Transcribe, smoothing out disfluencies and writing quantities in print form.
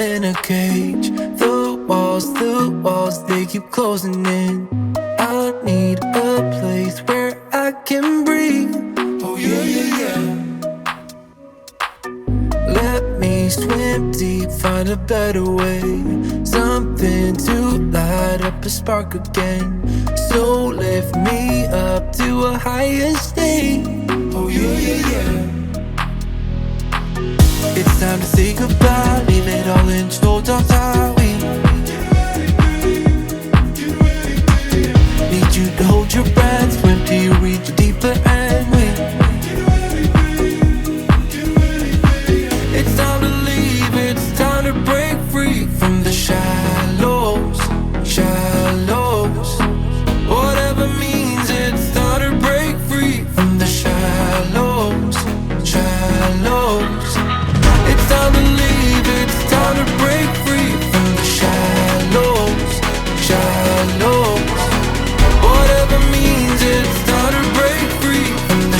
in a cage. The walls, they keep closing in. I need a place where I can breathe. Oh yeah, yeah, yeah. Let me swim deep, find a better way. Something to light up a spark again. So lift me up to a higher state. Oh yeah, yeah, yeah. It's time to say goodbye, leave it all in shoulders high. We need you to hold your breath, swim till you reach a deeper end. It's time to leave, it's time to break free from the shallows, shallows. Whatever means, it's time to break free from the shallows, shallows. It's time to leave, it's time to break free from the shallows, shallows. Whatever means, it's time to break free from the